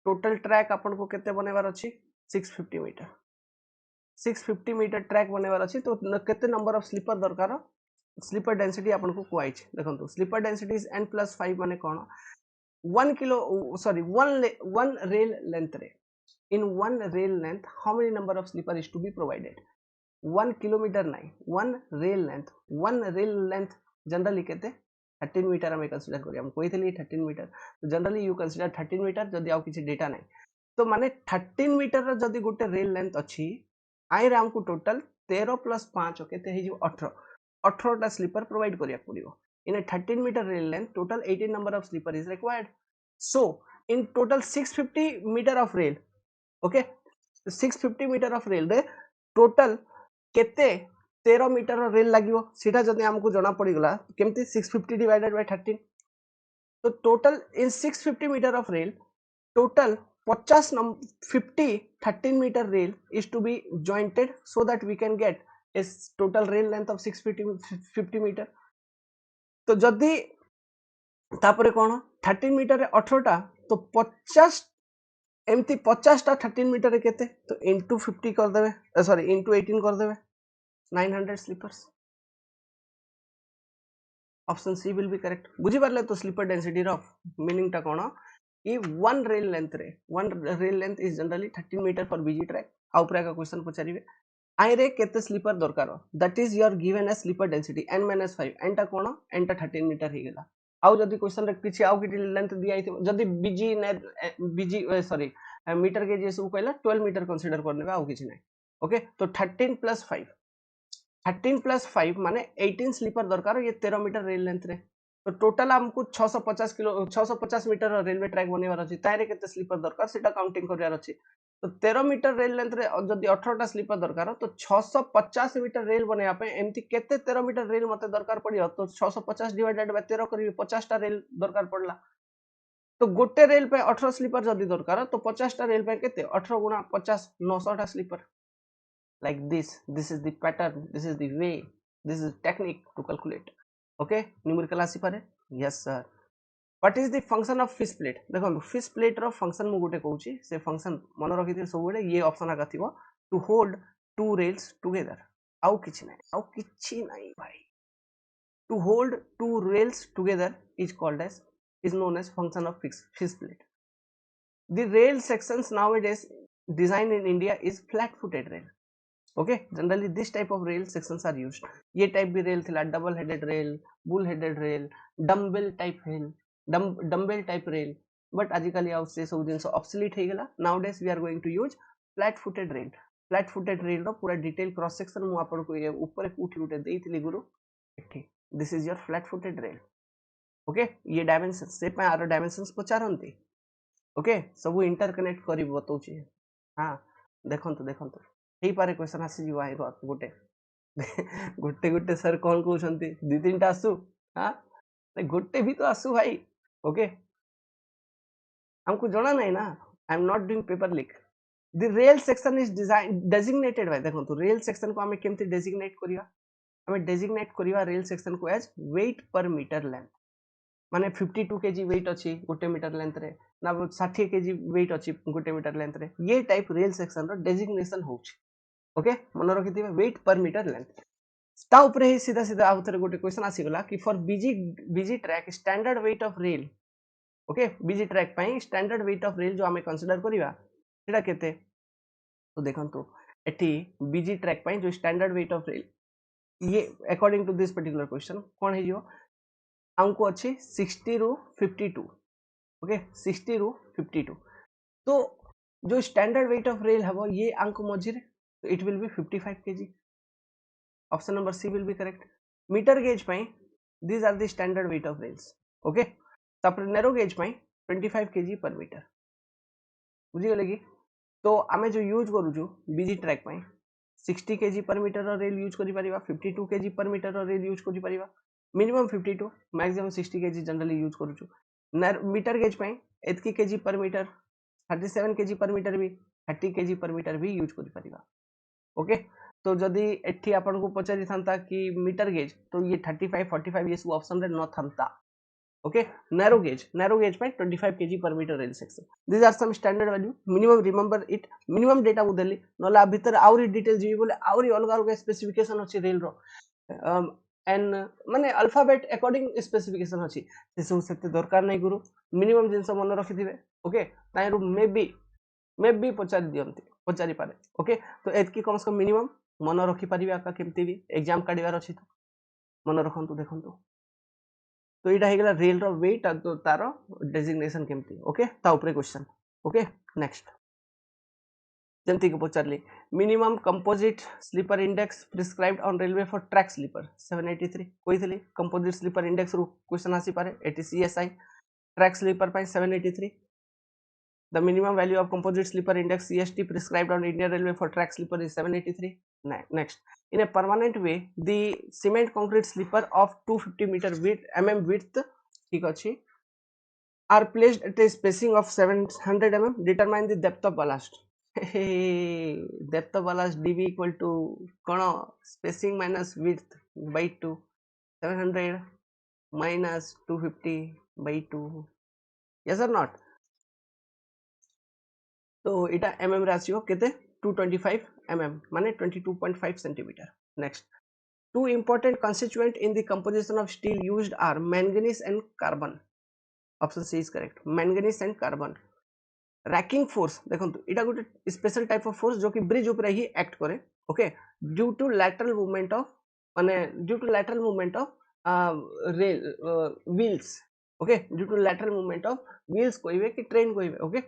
टोटल ट्रैक आपन को केते बनेवार अछि 650 मीटर. 650 मीटर ट्रैक बनेवार अछि तो केते नंबर ऑफ स्लीपर दरकार? स्लीपर डेंसिटी आपन को क्वाइट. देखंतु sleeper density is n plus 5 माने कोन 1 किलो सॉरी 1 रेल लेंथ रे. in one rail length how many number of slipper is to be provided? 1 kilometre नहीं 1 रेल लेंथ जनरली केते 13 मीटर हम कंसीडर करिया. हम कोइथली 13 मीटर तो जनरली यू कंसीडर 13 मीटर जदी आउ किछि डेटा नहीं तो माने 13 मीटर र जदी गुटे रेल लेंथ अछि आइ रे हमकु टोटल 13 प्लस 5 केते हे जो 18 टा स्लीपर प्रोवाइड करिया पड़िबो. In a 13 metre rail length total 18 number of sleeper is required. So in total 650 metre of rail. Okay 650 metre of rail रे टोटल केते 13 मीटर रेल लागिवो सीधा जदि हमकु जणा पड़ी गला केमती 650 डिवाइडेड बाय 13. तो total in 650 metre of rail total 50 13 metre rail is to be jointed so that we can get a total rail length of 650 metre. तो जदि तापरे कोन 13 मीटर रे 18 टा तो 50 एमती 50 टा 13 मीटर रे केते तो into 50 कर देबे सॉरी into 18 कर देबे 900 sleepers. Option C will be correct. बुझी पारले तो स्लीपर डेंसिटी रो मीनिंग टा कोन ये one rail length is generally 13 metre for BG track आ ऊपर का क्वेश्चन पचारिबे आई रे केते स्लीपर दरकार that is your given a sleeper density n - 5 n टा कोन n टा 13 मीटर हे गेला आउ जदी क्वेश्चन रे किछि आउ किछि लेंथ दिया आइथिबो जदी बीजी सॉरी मीटर के जे सब कहला 12 मीटर कंसीडर करनेबा आउ किछि नै ओके तो 13 + 5 13 + 5 माने 18 स्लीपर दरकार ये 13 मीटर रेल लेंथ रे तो टोटल हमको 650 मीटर रेलवे ट्रैक बनेबार अछि तारे केते स्लीपर दरकार सेटा काउंटिंग करियार अछि तो 13 मीटर रेल लेंथ रे जदी 18 टा स्लीपर दरकार तो 650 मीटर रेल बनेबा पे एमती केते 13 मीटर रेल मते दरकार पड़ियो तो 650 डिवाइडेड बाय 13 करिवे 50 टा रेल दरकार पड़ला तो गोटे रेल पे 18 स्लीपर जदी दरकार तो 50 टा रेल पे केते 18 गुणा 50 900 टा sleeper like this is the pattern, this is the way, this is technique to calculate. Okay, numerical आसी पारे yes sir. What is the function of fish plate? देखो fish plate रो function मु गोटे कहूची से function मन रखी थी सब बेले ये ऑप्शन आगा थिबो to hold two rails together आउ किछि नाही भाई to hold two rails together is known as function of fish plate. The rail sections nowadays designed in India is flat footed rail. Okay generally this type of rail sections are used ये type भी rail थिला double headed rail bull headed rail dumbbell type rail dumbbell type rail but आजिकल आउ से सब दिन obsolete हे गेला nowadays we are going to use flat footed rail रो पूरा डिटेल क्रॉस सेक्शन मु आपन को ये ऊपर कोठी उठे देइथिली गुरु एठी this is your flat footed rail okay ये डायमेंशन से पे आरो डायमेंशंस पचारंती ओके सब इंटरकनेक्ट करी बतौची हां देखंतु हे पारे क्वेश्चन आसी जीवा हे गोटे गोटे गोटे सर कौन कहउछंती दि तीनटा आसु हां गोटे भी तो आसु भाई ओके हमको जाना नहीं ना I am not doing paper leak the rail section is designated by देखो तो रेल सेक्शन को हमें केमती डेजिग्नेट करिया हमें डेजिग्नेट करिया रेल सेक्शन को एज वेट पर मीटर लेंथ माने 52 केजी वेट अछि गोटे मीटर लेंथ रे ना 60 केजी वेट अछि गोटे मीटर लेंथ रे ये टाइप रेल सेक्शन रो डेजिग्नेशन होछि ओके मन रखिथिबे वेट पर मीटर लेंथ ता ऊपर ही सीधा सीधा आउ थरे गोटे क्वेश्चन आसी गला कि for BG track standard weight of rail okay BG track पई स्टैंडर्ड वेट ऑफ रेल जो हमें कंसीडर करिवा सेटा केते तो देखंतु एठी बीजी ट्रैक पई जो स्टैंडर्ड वेट ऑफ रेल ये according to this particular question कोन हे जिवो हमको अछि 60 रु 52 ओके 60 रु 52 तो जो स्टैंडर्ड वेट ऑफ रेल हबो ये अंक मझिरे so it will be 55 kg. Option number C will be correct. Meter gauge pi these are the standard weight of rails. Okay. तापर narrow gauge पाई 25 kg per meter. बुझी गले कि तो आमे जो यूज करू छु बीजी ट्रैक पाई 60 kg per meter रो रेल यूज करि परिबा 52 kg per meter रो रेल यूज करि परिबा minimum 52 maximum 60 kg generally use करू छु मीटर गेज पाई एतकी kg per meter 37 kg per meter भी 30 kg per meter भी यूज करि परिबा ओके तो जदि एठी आपन को पचारि थांता कि मीटर गेज तो ये 35 45 ये सब ऑप्शन रे न थांता ओके नैरो गेज पे 25 kg per meter rail section these are some standard value minimum remember it minimum data मु देली नला भीतर आउरी डिटेल जीवी बोले आउरी अलग अलग स्पेसिफिकेशन अछि रेल रो एंड माने अल्फाबेट अकॉर्डिंग स्पेसिफिकेशन अछि से सब सेते दरकार नै गुरु मिनिमम जिंस मन रखिथिबे ओके ताइरो मे बी पचारि पारे ओके तो एतकी कम से कम मिनिमम मन रखि परिबे आका केमती भी एग्जाम काढिबार अछि तो मन रखंतु देखंतु तो इटा हे गेला रेल रो वेट तो तारो डेजिग्नेशन केमती ओके ता ऊपर क्वेश्चन ओके नेक्स्ट जेमती के पचारली minimum composite sleeper index prescribed on railway for track sleeper 783 कहितली कंपोजिट स्लीपर इंडेक्स रो क्वेश्चन आसी पारे एटी सीएसआई ट्रैक स्लीपर पाई 783 The minimum value of composite sleeper index CST prescribed on Indian Railway for track sleeper is 783. Next, in a permanent way, the cement concrete sleeper of 250 width are placed at a spacing of 700 mm. Determine the depth of ballast. Depth of ballast dv equal to spacing minus width by 2 700 minus 250 by 2. Yes or not? तो इटा mm रे आसीओ केते 225 mm माने 22.5 cm. Next, two important constituent in the composition of steel used are manganese and carbon. Option C is correct manganese and carbon racking force देखो इटा गोटे special type of force जो कि ब्रिज ऊपर ही एक्ट करे okay due to lateral movement of माने due to lateral movement of rail wheels okay due to lateral movement of wheels कहबे कि ट्रेन कहबे ओके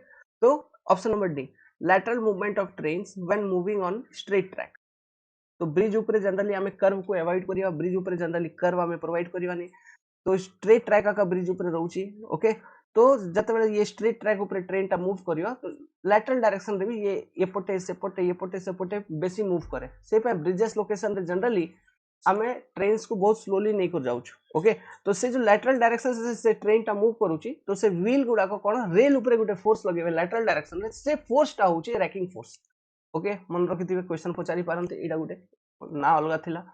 तो option number D lateral movement of trains when moving on straight track तो bridge ऊपर generally आमे curve को avoid करिया bridge ऊपर जनरली कर्व आमे प्रोवाइड करिवानी तो स्ट्रेट ट्रैक आका ब्रिज ऊपर रहउची ओके तो जते बेले ये स्ट्रेट ट्रैक ऊपर ट्रेन टा मूव करियो तो लैटरल डायरेक्शन रे भी ये एपटे सेपटे बेसी मूव करे से पे ब्रिजेस लोकेशन रे जनरली आमे ट्रेन्स को बहुत स्लोली नहीं कर जाउछ ओके तो से जो लैटरल डायरेक्शन से ट्रेन टा मूव करूची तो से व्हील गुडा को कोन रेल ऊपर गुटे फोर्स लगेबे लैटरल डायरेक्शन रे से फोर्स टा होची रैकिंग फोर्स ओके मन रखिथिबे क्वेश्चन पचारि पारंते एडा गुटे ना अलगा थिला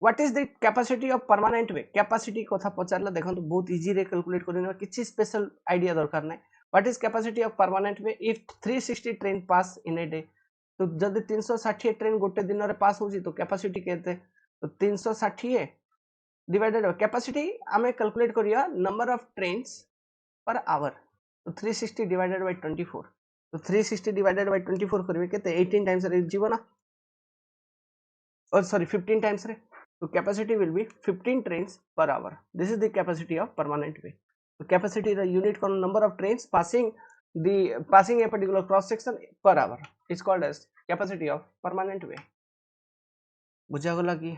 what is the capacity of permanent way capacity कथा पचारला देखंतु बहुत इजी रे कैलकुलेट करिना किछि स्पेशल आईडिया दरकार नै what is capacity of permanent way if 360 train pass in a day तो जदि 360 ट्रेन गोटे दिन रे पास होची तो कैपेसिटी केते तो 360 डिवाइडेड बाय कैपेसिटी हमें कैलकुलेट करिया नंबर ऑफ ट्रेन्स पर आवर तो 360 डिवाइडेड बाय 24 तो 360 डिवाइडेड बाय 24 करबे केते 18 टाइम्स रे जीवो ना और सॉरी 15 टाइम्स रे so capacity will be 15 trains per hour this is the capacity of permanent way so capacity is the unit con number of trains passing a particular cross section per hour is called as capacity of permanent way बुझा गला कि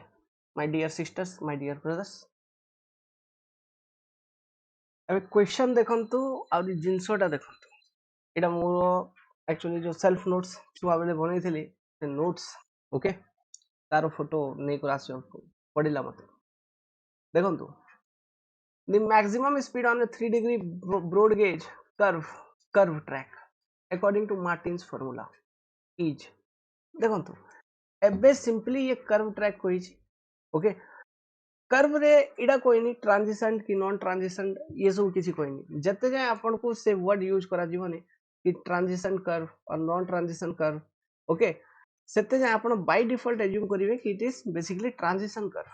my dear sisters my dear brothers अब question देखंतु आ जिंसटा देखंतु एटा more actually जो self notes छुआ बेले बनैथिली से नोट्स ओके तार फोटो नै कर आसी पड़िला मते देखंतु the maximum speed on a 3-degree broad gauge curve track according to Martin's formula is देखंतु एबे सिंपली ये कर्व ट्रैक कोई ओके कर्व रे इडा कोई नहीं ट्रांजिशन की नॉन ट्रांजिशन ये सब किसी कोई नहीं जते जाए अपन को से वर्ड यूज करा जीवने कि ट्रांजिशन कर्व और नॉन ट्रांजिशन कर्व ओके सेते जाए अपन बाय डिफॉल्ट एज्यूम करिवे कि it is basically transition curve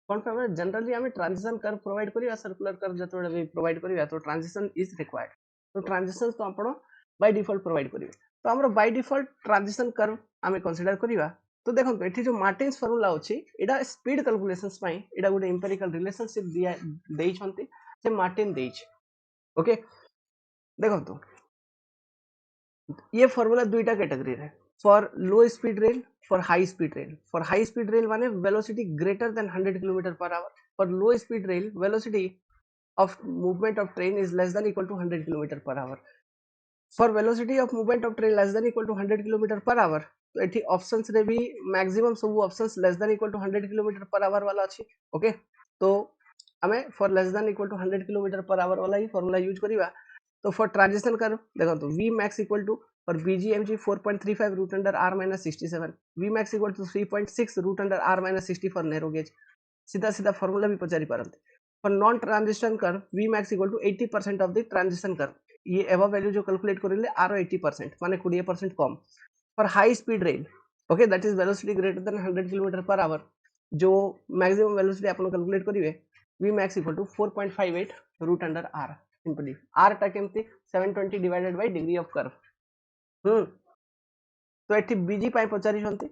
कौन पे हमें जनरली हमें ट्रांजिशन कर्व प्रोवाइड करिया सर्कुलर कर्व जतोडे भी प्रोवाइड करिया तो ट्रांजिशन इज रिक्वायर्ड तो ट्रांजिशन तो आपण बाय डिफॉल्ट प्रोवाइड करिवे तो हमरो बाय डिफॉल्ट ट्रांजिशन कर्व हमें कंसीडर करिवा तो देखो एठी जो मार्टिन्स फार्मूला अछि एडा स्पीड कैलकुलेशंस पई एडा गुड एम्पिरिकल रिलेशनशिप दिया देई छंती से मार्टिन देई छ ओके देखो तो ये फार्मूला दुईटा कैटेगरी रे for low speed rail for high speed rail माने velocity greater than 100 km per hour for low speed rail velocity of movement of train is less than equal to 100 km per hour for velocity of movement of train less than equal to 100 km per hour तो एठी options रे भी maximum सब options less than equal to 100 km per hour वाला अछि okay तो हमें for less than equal to 100 km per hour वाला ही फार्मूला यूज करिवा तो फॉर ट्रांजिशन कर्व देखो तो v max equal to for BGMG 4.35 root under r minus 67 Vmax equal to 3.6 root under r minus 60 for narrow gauge सीधा सीधा formula भी पचारि पारंते for non transition curve Vmax equal to 80% of the transition curve ये above value जो calculate करिले r 80% माने 20% कम for high speed rail okay that is velocity greater than 100 km per hour जो maximum velocity आपण calculate करिवे Vmax equal to 4.58 root under r simply r टा केमती 720 divided by degree of curve तो एठी बीजी पाई पचारि हंती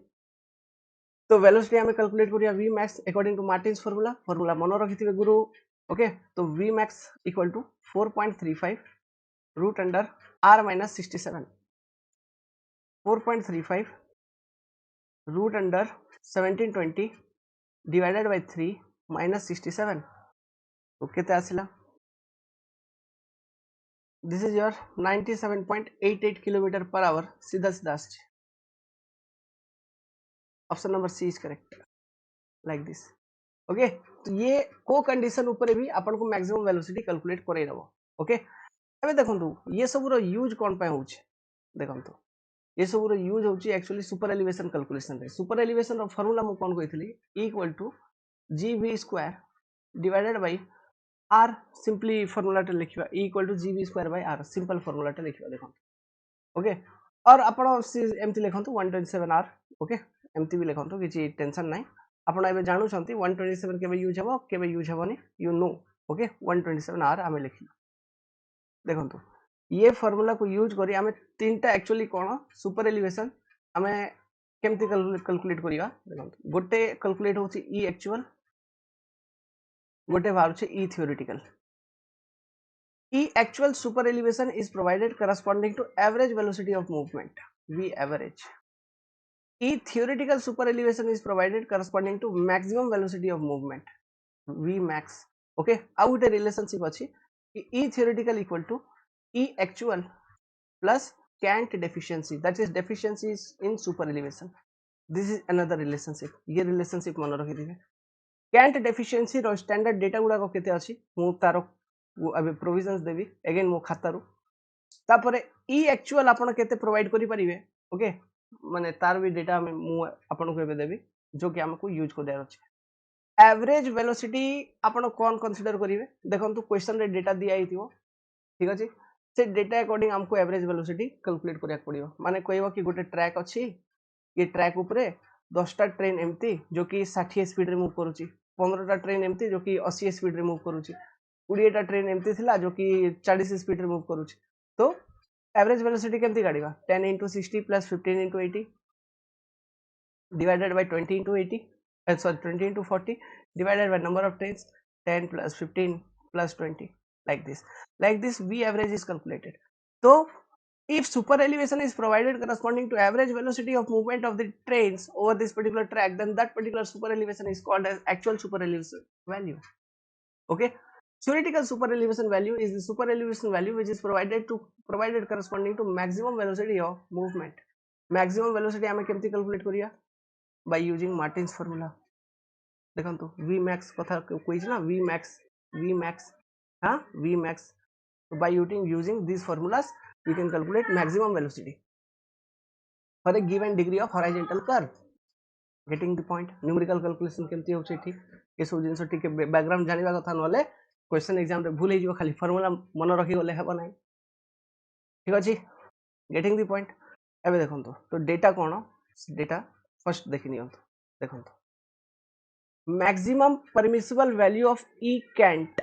तो वेलोसिटी हमें कैलकुलेट करिया v max according to Martin's formula मन रखिथिबे गुरु ओके तो v max equal to 4.35 root under r minus 67 4.35 root under 1720 divided by 3 minus 67 तो केते आसिला this is your 97.88 km per hour सीधा सीधा आछि option number C is correct like this okay तो ये को कंडीशन ऊपर भी आपन को मैक्सिमम वेलोसिटी कैलकुलेट करे दबो ओके एबे देखंतु ये सब रो यूज कोन पे होछ देखंतु ये सब रो यूज होची एक्चुअली सुपर एलिवेशन कैलकुलेशन रे सुपर एलिवेशन रो फार्मूला मु कोन कहितली equal to gv² divided by r simply formula टे लिखिबा equal to gv² by r simple formula टे लिखिबा देखंतु ओके और आपण एमती लिखंतु 127r ओके एमती भी लिखंतु किछि टेंशन नाही आपण एबे जानु छंती 127 केबे यूज हबो केबे यूज हबोनी यू नो ओके 127r आमे लिखि देखंतु ये फार्मूला को यूज करी आमे तीनटा एक्चुअली कोन सुपर एलिवेशन आमे केमती कैलकुलेट करिया देखंतु गोटे कैलकुलेट होची ई एक्चुअल गोटे बाहर ई theoretical E actual super elevation is provided corresponding to average velocity of movement V average. E theoretical super elevation is provided corresponding to maximum velocity of movement V max. Okay, how the relationship achi E theoretical equal to E actual plus Kant deficiency, that is deficiencies in super elevation. This is another relationship. ये relationship मन रखिथिबे. Kant deficiency रो standard data गुडा को केते अछि मु तारो अबे provisions देबी again मो खाता रो तापरे ई एक्चुअल आपण केते प्रोवाइड करि परिबे. ओके माने तार भी डेटा में मु आपण को एबे देबी जो कि हमको यूज को देर अछि. एवरेज वेलोसिटी आपण कोन कंसीडर करिवे देखंतु क्वेश्चन रे डेटा दिया आइथिबो ठीक अछि से डेटा अकॉर्डिंग हमको एवरेज वेलोसिटी कैलकुलेट करिया पड़ियो. माने कहबो कि गोटे ट्रैक अछि ये ट्रैक ऊपरे 10 टा ट्रेन एमती जो कि 60 स्पीड रे मूव करूची 15 टा ट्रेन एमती जो कि 80 स्पीड रे मूव करूची 20 टा ट्रेन एमती थिला जो कि 40 स्पीड रे मूव करूची. तो एवरेज वेलोसिटी केमती काढिबा 10 into 60 plus 15 into 80 divided by 20 into 80 sorry 20 into 40 divided by number of trains 10 plus 15 plus 20 like this V average is calculated. So if super elevation is provided corresponding to average velocity of movement of the trains over this particular track, then that particular super elevation is called as actual super elevation value. Okay, theoretical super elevation value is the super elevation value which is provided corresponding to maximum velocity of movement. Maximum velocity आमे केमती calculate करिया by using Martin's formula. देखंतु V max कथा कोइछ ना V max हाँ V max. So by using these formulas you can calculate maximum velocity for a given degree of horizontal curve. Getting the point. Numerical calculation केमती होछि ठीक ए सब जिंस ठीक background जानिबा कथा नले क्वेश्चन एग्जाम रे भूल हेजियो खाली फार्मूला मन रखि गले हेबो नै ठीक अछि. Getting the point. एबे देखंतु तो डेटा कोन डेटा फर्स्ट देखि नियंतु देखंतु maximum permissible value of E Kant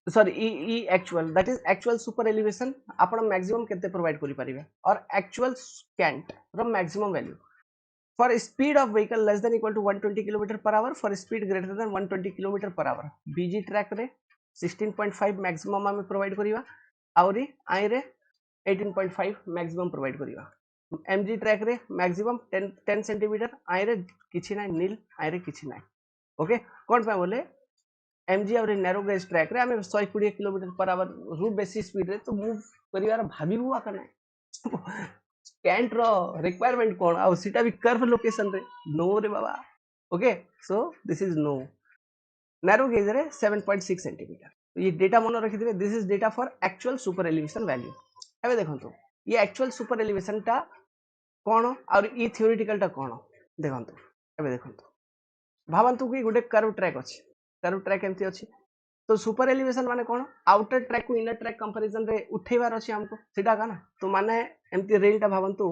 sorry E actual that is actual super elevation आपण maximum केते प्रोवाइड करि परिबे और actual Kant row maximum value for speed of vehicle less than equal to 120 km per hour for speed greater than 120 km per hour BG track रे 16.5 maximum आमे provide करिवा आउरी आई रे 18.5 maximum provide करिवा. MG track रे maximum 10 centimetre आई रे किछि नै नील आई रे किछि नै. ओके कोन पे बोले MG और नैरो गेज ट्रैक रे हमें 120 किलोमीटर पर आवर रु बेसी स्पीड रे तो मूव करिवार भाबिबु आका नै. कैंट रो रिक्वायरमेंट कोन आ सीटा भी कर्व लोकेशन रे नो रे बाबा. Okay so this is no. Narrow gauge रे 7.6 सेंटीमीटर. ये डेटा मन रखि दिबे this is data for actual super elevation value. एबे देखंतु ये एक्चुअल सुपर एलिवेशन टा कोन और ई थियोरेटिकल टा कोन देखंतु. एबे देखंतु भावंतु कि गोटे कर्व ट्रैक अछि कर्व ट्रैक एमती अछि तो सुपर एलिवेशन माने कोन आउटर ट्रैक को इनर ट्रैक कंपैरिजन रे उठेबार अछि हमको सेटा का ना तो माने एमती रेल टा भावंतु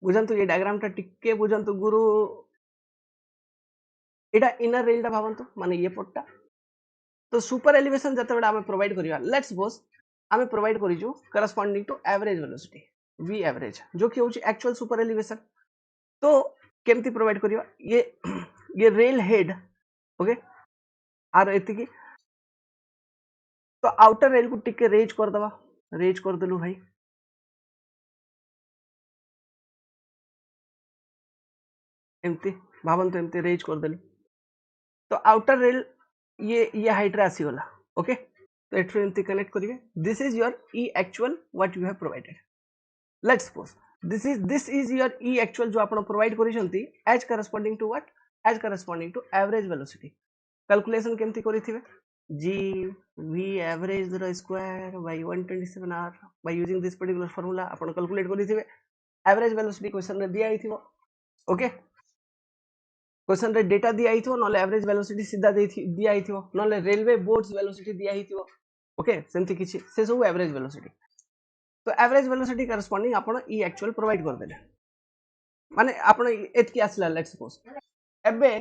बुझंतु ये डायग्राम टा टिके बुझंतु गुरु एटा इनर रेल टा भावंतु माने ये पट्टा तो सुपर एलिवेशन जते बडा हमें प्रोवाइड करिया लेट्स सपोज हमें प्रोवाइड करिजु corresponding to average velocity V average जो कि होची एक्चुअल सुपर एलिवेशन. तो केमती प्रोवाइड करिया ये रेल हेड ओके आर एति की तो आउटर रेल को टिके रेज कर दबा रेज कर देलु भाई एमती भावंतु एमती रेज कर देलु तो आउटर रेल ये हाइट रे आसी गला. ओके तो एठु एमती कनेक्ट करिवे this is your E actual what you have provided. Let's suppose this is your E actual जो आपण प्रोवाइड करिसंती as corresponding to what as corresponding to average velocity. Calculation केमती करिथिबे G V average the square by 127 r by using this particular formula आपण calculate करिथिबे average velocity question रे दिया आइथिबो. Okay question रे data दिया आइथिबो नले एवरेज वेलोसिटी सीधा दिया आइथिबो नले रेलवे बोर्ड्स वेलोसिटी दिया आइथिबो. ओके सेमती किछि से सब एवरेज वेलोसिटी. तो एवरेज वेलोसिटी करस्पोंडिंग आपण ई एक्चुअल प्रोवाइड कर देले माने आपण एतकी आसला लेट्स सपोज एबे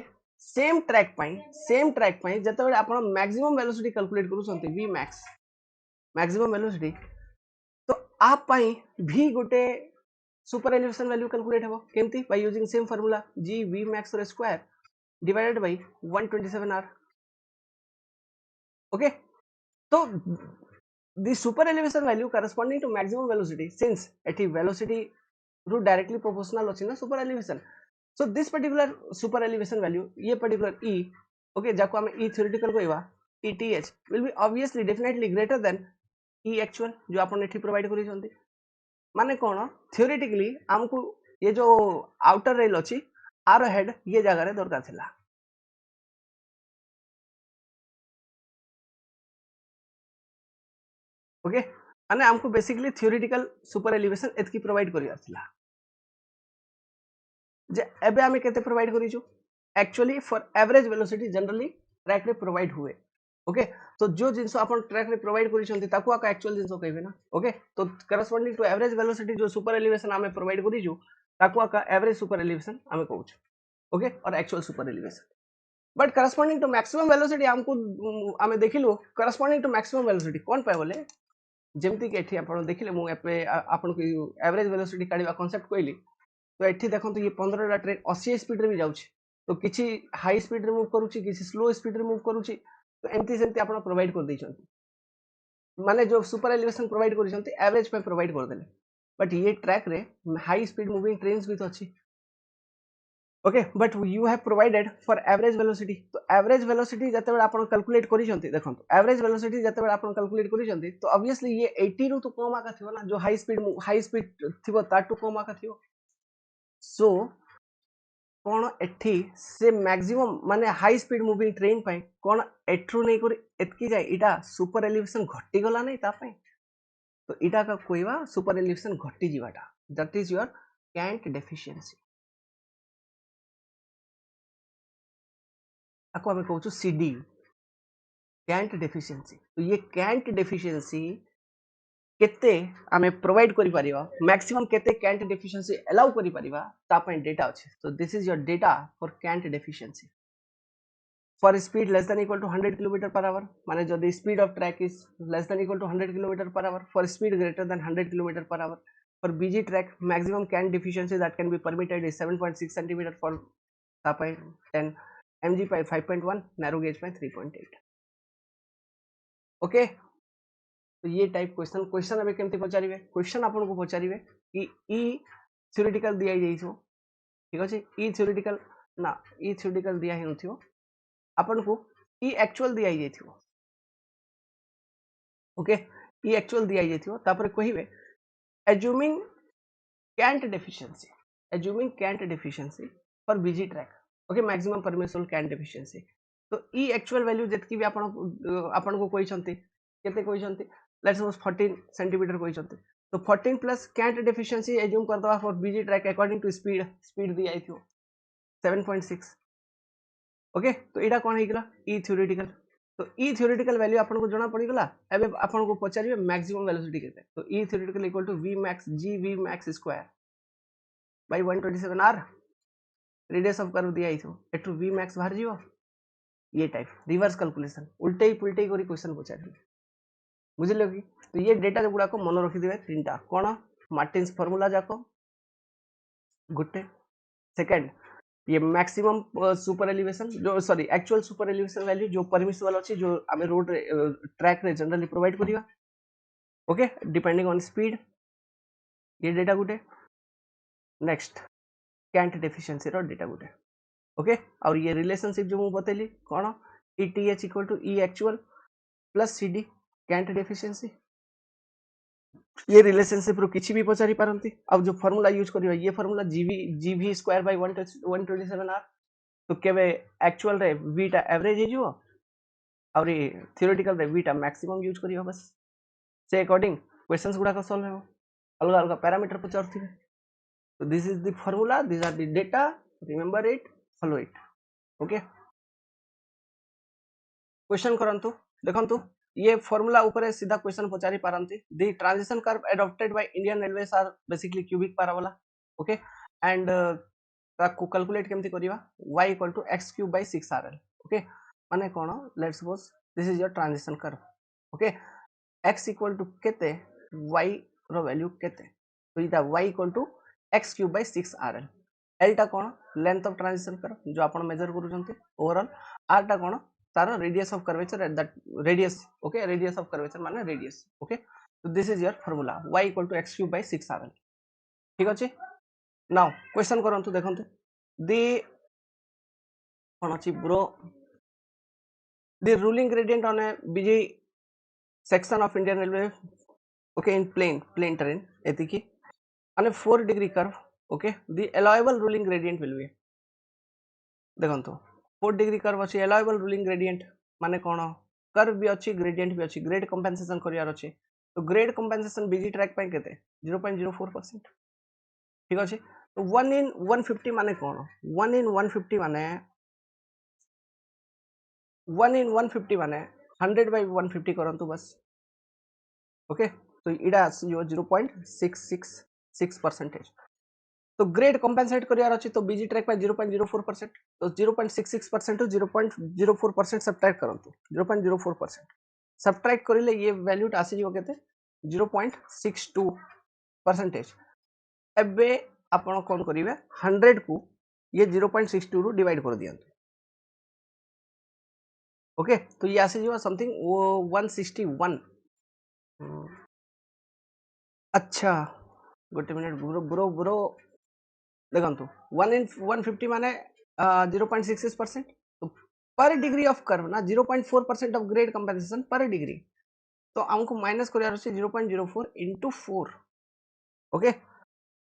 सेम ट्रैक पई जते बेले आपण मैक्सिमम वेलोसिटी कैलकुलेट करू संते V max मैक्सिमम वेलोसिटी तो आप पाई भी गोटे सुपर एलिवेशन वैल्यू कैलकुलेट हेबो केमती by using same formula g v max square divided by 127 r okay तो the super elevation value corresponding to maximum velocity since एठी velocity ru directly proportional अछि ना super elevation so this particular super elevation value ये particular e okay जाको हम e theoretical कहबा ETH will be obviously definitely greater than e actual जो आपण एठी प्रोवाइड करि छथि माने कोन theoretically हमकु ये जो आउटर रेल अछि आर हेड ये जगह रे दरकार थिला ओके माने हमको बेसिकली थियोरेटिकल सुपर एलिवेशन एतकी प्रोवाइड करिया थिला जे एबे आमे केते प्रोवाइड करिछु actually for average velocity generally track रे प्रोवाइड हुए ओके तो जो जिंस अपन ट्रैक रे प्रोवाइड करिसंती ताकू आका एक्चुअल जिंस कहबे ना ओके तो करस्पोंडिंग टू एवरेज वेलोसिटी जो सुपर एलिवेशन आमे प्रोवाइड करिछु ताकू आका एवरेज सुपर एलिवेशन आमे कहूछु ओके और actual super elevation but corresponding to maximum velocity हमको आमे देखिलु करस्पोंडिंग टू मैक्सिमम वेलोसिटी कोन पाए बोले जेमती कि एठी आपण देखिले मु एपे आपण को एवरेज वेलोसिटी काढिबा कांसेप्ट कहली तो एठी देखंतु ये 15 टा ट्रेन 80 स्पीड रे भी जाउछि तो किछि हाई स्पीड रे मूव करूछि किछि स्लो स्पीड रे मूव करूछि तो एमती सेमती आपण प्रोवाइड कर दैछंती माने जो सुपर एलिवेशन प्रोवाइड करिसंती एवरेज पे प्रोवाइड कर देले बट ये ट्रैक रे हाई स्पीड मूविंग ट्रेन्स भी तो अछि okay but you have provided for average velocity तो एवरेज वेलोसिटी जते बेला आपण कैलकुलेट करिसंती देखंतु एवरेज वेलोसिटी जते बेला आपण कैलकुलेट करिसंती तो ऑब्वियसली ये 80 रु तो कम आका थिबो ना जो हाई स्पीड थिबो ताटू कम आका थिबो सो कोन एठी से मैक्सिमम माने हाई स्पीड मूविंग ट्रेन पाई कोन एठरू नै करी एतकी जाय इटा सुपर एलिवेशन घटी गला नै ता पाई तो इटा का कोइबा सुपर एलिवेशन घटी जीवाटा that is your cant deficiency आको हमें कहू सीडी कैंट डेफिशिएंसी तो ये कैंट डेफिशिएंसी केते आमे प्रोवाइड करि परिबा मैक्सिमम केते कैंट डेफिशिएंसी अलाउ करि परिबा ता पय डेटा अछि तो this is your data for cant deficiency for speed less than equal to 100 kilometre per hour माने जदि speed of track is less than equal to 100 kilometre per hour for speed greater than 100 kilometre per hour for BG track maximum cant deficiency that can be permitted is 7.6 centimetre for ता पय 10 mg by 5.1 narrow gauge by 3.8 okay तो ये type question question अबे केमती पचारिबे question आपन को पचारिबे कि ई theoretical दिया जाइछो ठीक अछि ई थ्योरेटिकल ना ई थ्योरेटिकल दिया हि नथियो आपन को ई एक्चुअल दिया जाइछो ओके ई एक्चुअल दिया जाइछो तापर कहिबे assuming assuming cant deficiency for busy track okay maximum permissible cant deficiency तो ई एक्चुअल वैल्यू जतकी भी आपन को कहिसंती केते कहिसंती लेट्स सपोज 14 सेंटीमीटर कहिसंती तो 14 प्लस कैंट डेफिशिएंसी एज्यूम कर दवा for B G track according to speed दी आई थी 7.6 ओके तो एटा कोन हेगला ई थ्योरेटिकल तो ई थ्योरेटिकल वैल्यू आपन को जणा पड़ी गला एबे आपन को पचारिबे मैक्सिमम वेलोसिटी केते तो E theoretical equal to v max g v max square by 127 r radius of curve दिया आइथो एटू v max बाहर जीवो ये टाइप रिवर्स कैलकुलेशन उल्टे ही पुल्टे ही करी क्वेश्चन पचारि बुझिले कि तो ये डेटा गुडा को मन रखि देबे तीनटा कोन मार्टिन्स फार्मूला जाको गुटे सेकंड ये मैक्सिमम सुपर एलिवेशन जो sorry actual super elevation value जो परमिसिबल अछि जो हमें रोड ट्रैक रे जनरली प्रोवाइड करिवा ओके डिपेंडिंग ऑन स्पीड ये डेटा गुटे नेक्स्ट कैंट डेफिशिएंसी रो डेटा गुटे ओके और ये रिलेशनशिप जो मु बतेली कोन ETH equal to E actual plus CD cant deficiency ये रिलेशनशिप रो किछि भी पचारि पारंती अब जो फार्मूला यूज करियो ये formula GV square by 127 r तो केबे एक्चुअल रे v टा एवरेज हे जो और ये थ्योरेटिकल रे v टा मैक्सिमम यूज करियो बस से अकॉर्डिंग क्वेश्चंस गुडा का सॉल्व हेबो अलग अलग पैरामीटर पचारथिबे तो this is the formula this are the data remember it follow it okay question करंतु देखंतु ये फार्मूला ऊपर सीधा क्वेश्चन पचारि पारंती the transition curve adopted by Indian railways are basically cubic parabola okay and ताकू कैलकुलेट केमती करिवा y equal to x cube by 6rl okay माने कोन let's suppose this is your transition curve okay x equal to केते y रो value केते तो इटा y equal to x cube by 6 rl l टा कोन लेंथ ऑफ ट्रांजिशन कर्व जो आपण मेजर करूछंती ओवरऑल r टा कोन तार radius of curvature at that radius okay radius of curvature माने रेडियस ओके तो this is your formula y equal to x cube by 6 rl ठीक अछि नाउ क्वेश्चन करंतु देखंतु दी कोन अछि bro the ruling gradient on A busy section of Indian Railway okay in plain terrain एतिकी on a 4-degree curve okay the allowable ruling gradient will be देखंतु 4-degree curve अछि allowable ruling gradient माने कोन curve भी अछि gradient भी अछि grade compensation करियार अछि तो grade compensation बीजी track पे केते 0.04% ठीक अछि तो 1 in 150 माने कोन 1 in 150 माने 1 in 150 माने 100 by 150 करंतु बस ओके तो इडा आसी 0.666% तो ग्रेड कंपेंसेट करियार अछि तो बीजी ट्रैक पे 0.04% तो 0.66% टू 0.04% सब्ट्रैक्ट करंतु 0.04% सब्ट्रैक्ट करिले ये वैल्यू आसी जिवो केते 0.62% एबे आपण कोन करिवे 100 को ये 0.62 रु डिवाइड कर दियंतु ओके तो ये आसी जिवो समथिंग 161 अच्छा गोटे मिनिट ब्रो ब्रो ब्रो देखंतु 1 in 150 माने 0.66% तो पर डिग्री ऑफ कर्व ना 0.4% ऑफ ग्रेड कंपेंसेशन पर डिग्री तो हमको माइनस करियार अछि 0.04 into 4 ओके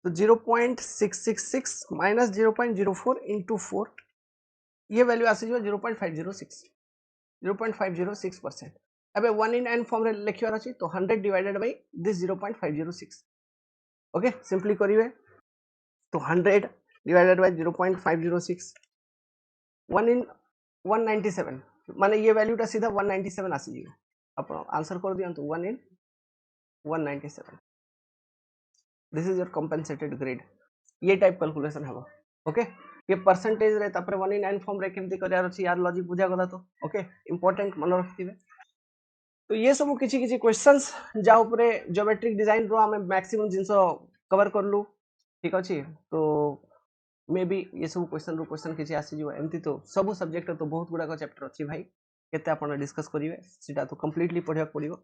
तो 0.666 माइनस 0.04 into 4 ये वैल्यू आसी जो 0.506% अबे 1 in n फॉर्म रे लिखियार अछि तो 100 divided by this 0.506 okay simply करिवे तो 100 divided by 0.506 1 in 197 माने ये वैल्यू टा सीधा 197 आसी जिवो आपण आंसर कर दियंतु 1 in 197 this is your compensated grade ये टाइप कैलकुलेशन हबो ओके ये परसेंटेज रे तापर 1 in n फॉर्म रे केमती करियार अछि यार लॉजिक बुझा गला तो ओके इंपोर्टेंट मन रखथिबे तो ये सब किछि किछि क्वेश्चंस जा ऊपर ज्योमेट्रिक डिजाइन रो हमें मैक्सिमम जिंसो कवर करलु ठीक अछि तो मे बी ये सब क्वेश्चन किछि आसी जिवो एमती तो सब सब्जेक्ट तो बहुत गुडा चैप्टर अछि भाई केते आपण डिस्कस करिवे सेटा तो कंप्लीटली पढिया पडिबो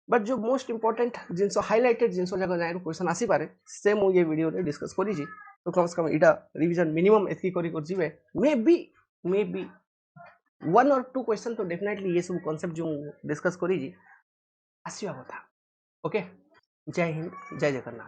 बट जो मोस्ट इंपोर्टेंट जिंसो हाइलाइटेड जिंसो जगह जाय क्वेश्चन आसी पारे से मु ये वीडियो रे डिस्कस करि छी तो कम से कम इटा रिवीजन मिनिमम एथि करि कर जिवे मे बी 1 or 2 क्वेश्चन तो डेफिनेटली ये सब कांसेप्ट जो डिस्कस करि छी आसीबा कथा ओके जय हिंद जय जगन्नाथ।